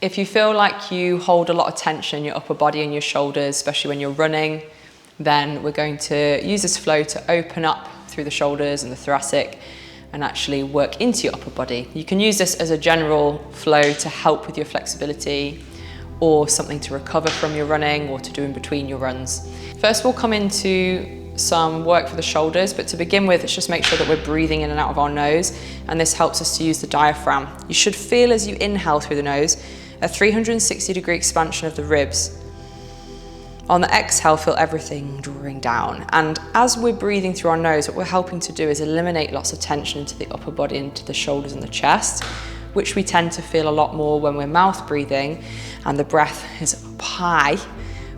If you feel like you hold a lot of tension in your upper body and your shoulders, especially when you're running, then we're going to use this flow to open up through the shoulders and the thoracic and actually work into your upper body. You can use this as a general flow to help with your flexibility or something to recover from your running or to do in between your runs. First, we'll come into some work for the shoulders, but to begin with, let's just make sure that we're breathing in and out of our nose, and this helps us to use the diaphragm. You should feel as you inhale through the nose a 360-degree expansion of the ribs. On the exhale, feel everything drawing down. And as we're breathing through our nose, what we're helping to do is eliminate lots of tension into the upper body, into the shoulders and the chest, which we tend to feel a lot more when we're mouth breathing and the breath is up high,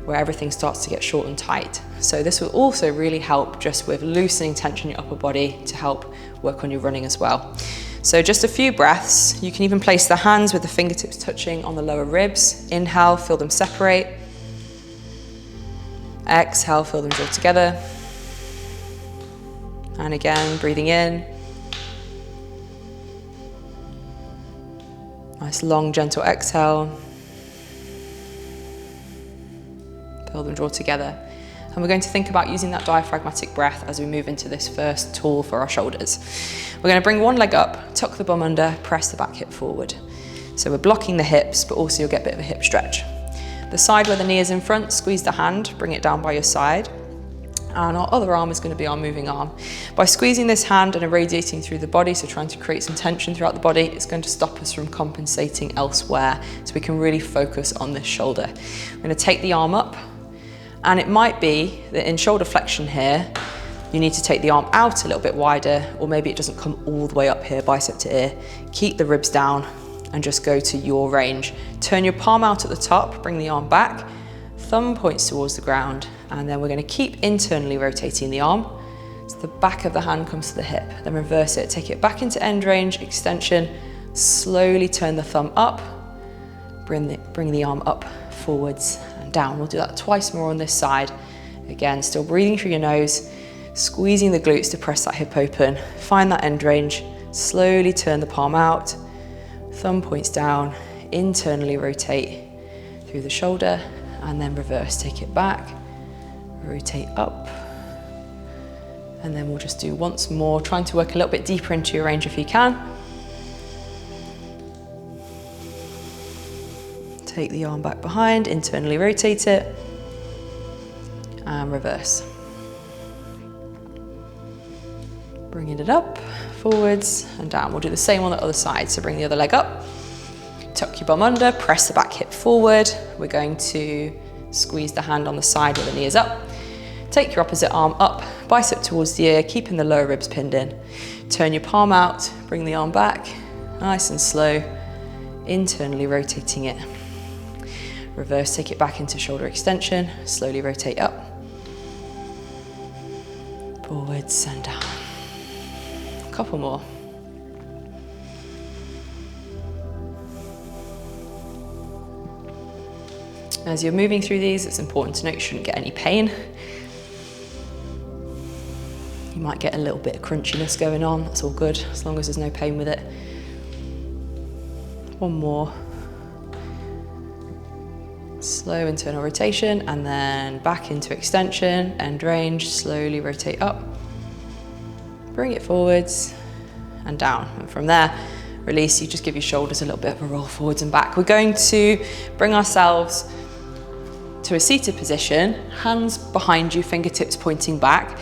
where everything starts to get short and tight. So this will also really help just with loosening tension in your upper body to help work on your running as well. So just a few breaths. You can even place the hands with the fingertips touching on the lower ribs. Inhale, feel them separate. Exhale, feel them draw together. And again, breathing in. Nice long, gentle exhale. Feel them draw together. And we're going to think about using that diaphragmatic breath as we move into this first tool for our shoulders. We're going to bring one leg up, tuck the bum under, press the back hip forward. So we're blocking the hips, but also you'll get a bit of a hip stretch. The side where the knee is in front, squeeze the hand, bring it down by your side. And our other arm is going to be our moving arm. By squeezing this hand and irradiating through the body, so trying to create some tension throughout the body, it's going to stop us from compensating elsewhere, so we can really focus on this shoulder. We're going to take the arm up, and it might be that in shoulder flexion here, you need to take the arm out a little bit wider, or maybe it doesn't come all the way up here, bicep to ear. Keep the ribs down and just go to your range. Turn your palm out at the top, bring the arm back, thumb points towards the ground, and then we're going to keep internally rotating the arm. So the back of the hand comes to the hip, then reverse it, take it back into end range, extension, slowly turn the thumb up, bring the arm up, forwards and down. We'll do that twice more on this side. Again, still breathing through your nose, squeezing the glutes to press that hip open, find that end range, slowly turn the palm out, thumb points down, internally rotate through the shoulder, and then reverse, take it back, rotate up, and then we'll just do once more, trying to work a little bit deeper into your range if you can. Take the arm back behind, internally rotate it, and reverse. Bringing it up, forwards and down. We'll do the same on the other side, so bring the other leg up, tuck your bum under, press the back hip forward. We're going to squeeze the hand on the side where the knee is up. Take your opposite arm up, bicep towards the ear, keeping the lower ribs pinned in. Turn your palm out, bring the arm back, nice and slow, internally rotating it. Reverse, take it back into shoulder extension, slowly rotate up, forwards and down. A couple more. As you're moving through these, it's important to note you shouldn't get any pain. You might get a little bit of crunchiness going on, that's all good, as long as there's no pain with it. One more. Slow internal rotation, and then back into extension, end range, slowly rotate up. Bring it forwards and down. And from there, release, you just give your shoulders a little bit of a roll forwards and back. We're going to bring ourselves to a seated position, hands behind you, fingertips pointing back.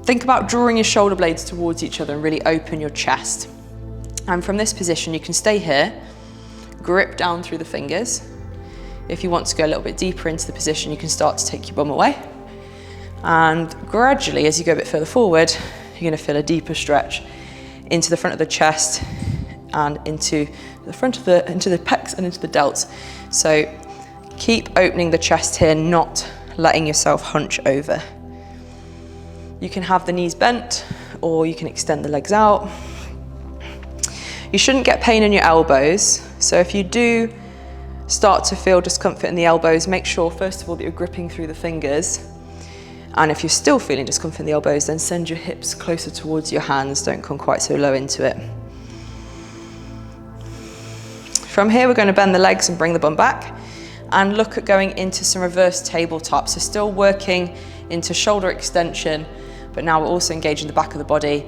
Think about drawing your shoulder blades towards each other and really open your chest. And from this position, you can stay here, grip down through the fingers. If you want to go a little bit deeper into the position, you can start to take your bum away. And gradually, as you go a bit further forward, you're going to feel a deeper stretch into the front of the chest and into the pecs and into the delts. So keep opening the chest here, not letting yourself hunch over. You can have the knees bent, or you can extend the legs out. You shouldn't get pain in your elbows. So if you do start to feel discomfort in the elbows, make sure first of all that you're gripping through the fingers. And if you're still feeling discomfort in the elbows, then send your hips closer towards your hands, don't come quite so low into it. From here, we're going to bend the legs and bring the bum back and look at going into some reverse tabletop. So still working into shoulder extension, but now we're also engaging the back of the body.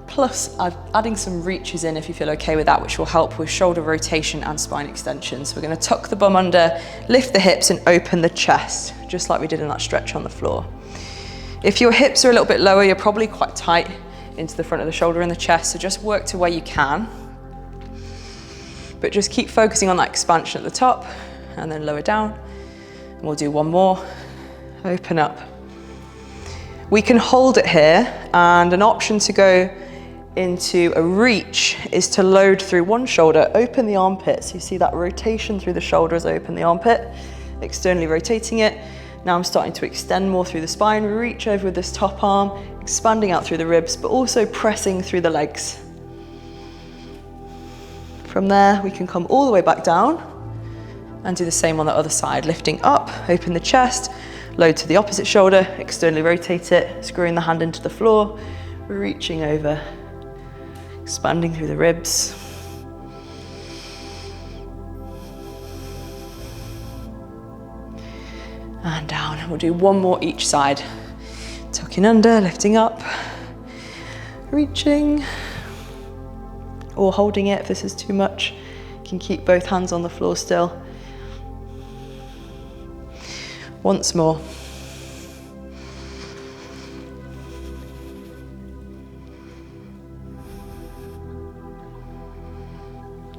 Plus, I'm adding some reaches in if you feel okay with that, which will help with shoulder rotation and spine extension. So we're going to tuck the bum under, lift the hips and open the chest, just like we did in that stretch on the floor. If your hips are a little bit lower, you're probably quite tight into the front of the shoulder and the chest, so just work to where you can. But just keep focusing on that expansion at the top and then lower down. And we'll do one more. Open up. We can hold it here, and an option to go into a reach is to load through one shoulder, open the armpit. So you see that rotation through the shoulder as I open the armpit, externally rotating it. Now I'm starting to extend more through the spine, reach over with this top arm, expanding out through the ribs, but also pressing through the legs. From there, we can come all the way back down and do the same on the other side, lifting up, open the chest, load to the opposite shoulder, externally rotate it, screwing the hand into the floor, reaching over, expanding through the ribs. And down. We'll do one more each side. Tucking under, lifting up, reaching, or holding it if this is too much. You can keep both hands on the floor still. Once more.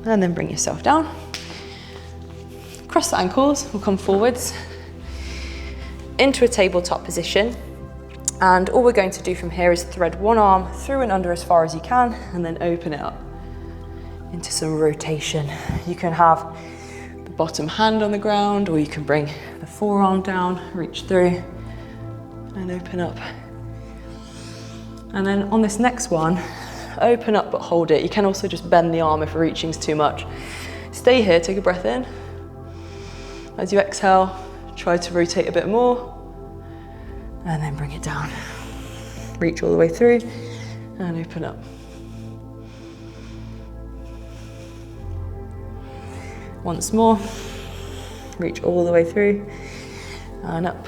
And then bring yourself down. Cross the ankles, we'll come forwards into a tabletop position. And all we're going to do from here is thread one arm through and under as far as you can, and then open it up into some rotation. You can have the bottom hand on the ground, or you can bring the forearm down, reach through, and open up. And then on this next one, open up but hold it. You can also just bend the arm if reaching's too much. Stay here, take a breath in. As you exhale, try to rotate a bit more, and then bring it down. Reach all the way through, and open up. Once more, reach all the way through, and up.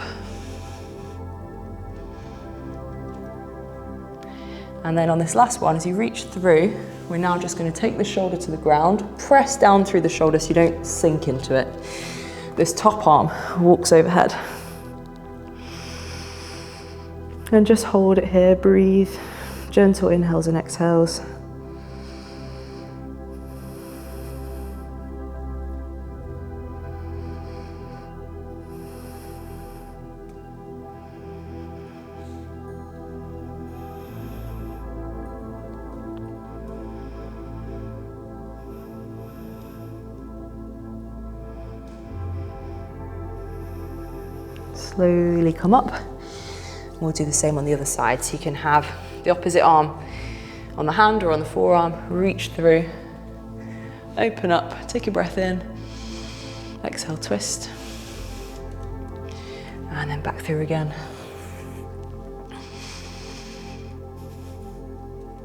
And then on this last one, as you reach through, we're now just going to take the shoulder to the ground, press down through the shoulder so you don't sink into it. This top arm walks overhead. And just hold it here, breathe, gentle inhales and exhales. Slowly come up. We'll do the same on the other side. So you can have the opposite arm on the hand or on the forearm, reach through, open up, take a breath in, exhale, twist, and then back through again.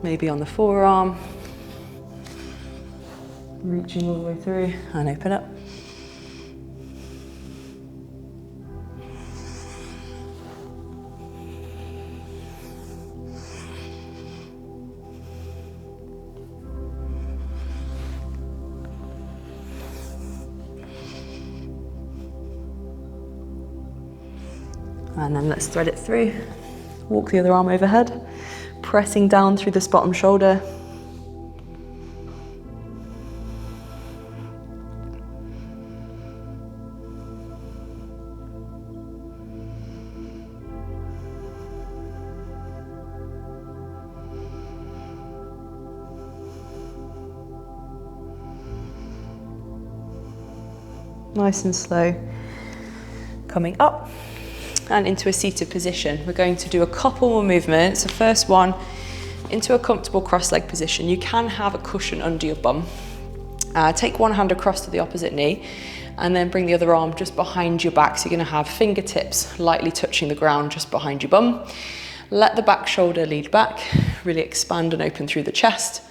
Maybe on the forearm, reaching all the way through, and open up. And then let's thread it through. Walk the other arm overhead, pressing down through this bottom shoulder. Nice and slow. Coming up and into a seated position. We're going to do a couple more movements. The first one, into a comfortable cross-leg position. You can have a cushion under your bum. Take one hand across to the opposite knee and then bring the other arm just behind your back. So you're gonna have fingertips lightly touching the ground just behind your bum. Let the back shoulder lead back, really expand and open through the chest.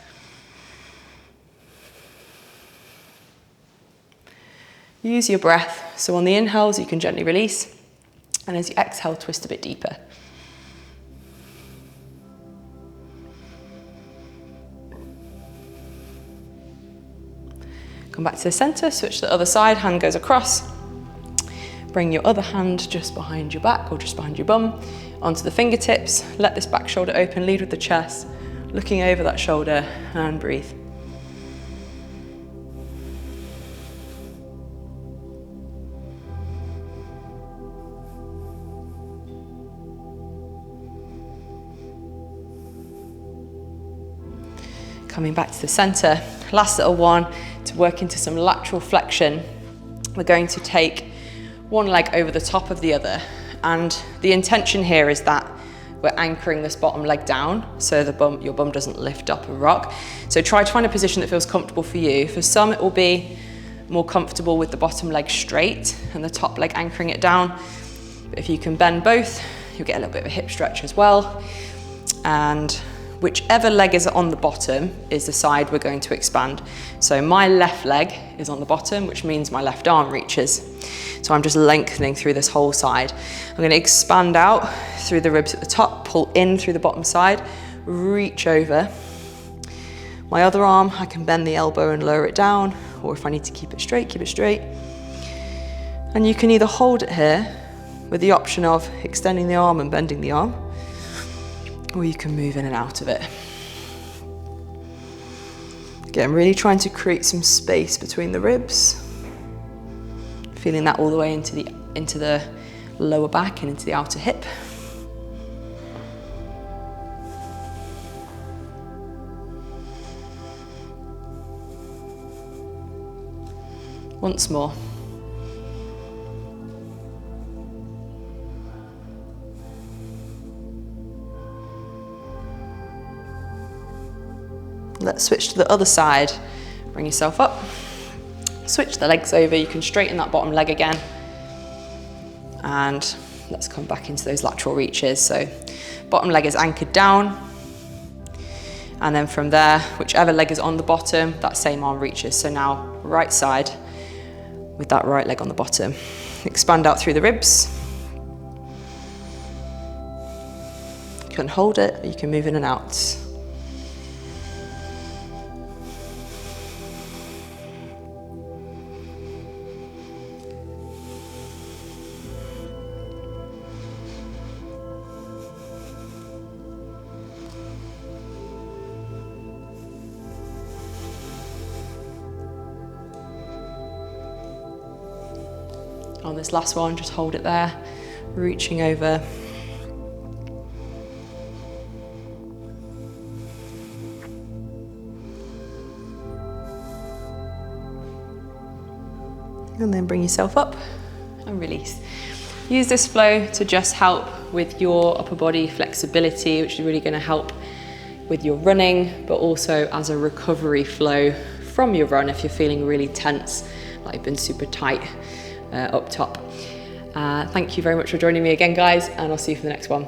Use your breath. So on the inhales, you can gently release. And as you exhale, twist a bit deeper. Come back to the center, switch to the other side, hand goes across. Bring your other hand just behind your back or just behind your bum, onto the fingertips. Let this back shoulder open, lead with the chest, looking over that shoulder, and breathe. Coming back to the center. Last little one, to work into some lateral flexion. We're going to take one leg over the top of the other. And the intention here is that we're anchoring this bottom leg down so your bum doesn't lift up and rock. So try to find a position that feels comfortable for you. For some, it will be more comfortable with the bottom leg straight and the top leg anchoring it down. But if you can bend both, you'll get a little bit of a hip stretch as well. And whichever leg is on the bottom is the side we're going to expand. So my left leg is on the bottom, which means my left arm reaches. So I'm just lengthening through this whole side. I'm going to expand out through the ribs at the top, pull in through the bottom side, reach over. My other arm, I can bend the elbow and lower it down, or if I need to keep it straight, keep it straight. And you can either hold it here with the option of extending the arm and bending the arm, or you can move in and out of it. Again, really trying to create some space between the ribs. Feeling that all the way into the lower back and into the outer hip. Once more. Let's switch to the other side. Bring yourself up. Switch the legs over. You can straighten that bottom leg again. And let's come back into those lateral reaches. So bottom leg is anchored down. And then from there, whichever leg is on the bottom, that same arm reaches. So now right side with that right leg on the bottom. Expand out through the ribs. You can hold it, or you can move in and out. On this last one, just hold it there, reaching over. And then bring yourself up and release. Use this flow to just help with your upper body flexibility, which is really going to help with your running, but also as a recovery flow from your run if you're feeling really tense, like you've been super tight up top. Thank you very much for joining me again, guys, and I'll see you for the next one.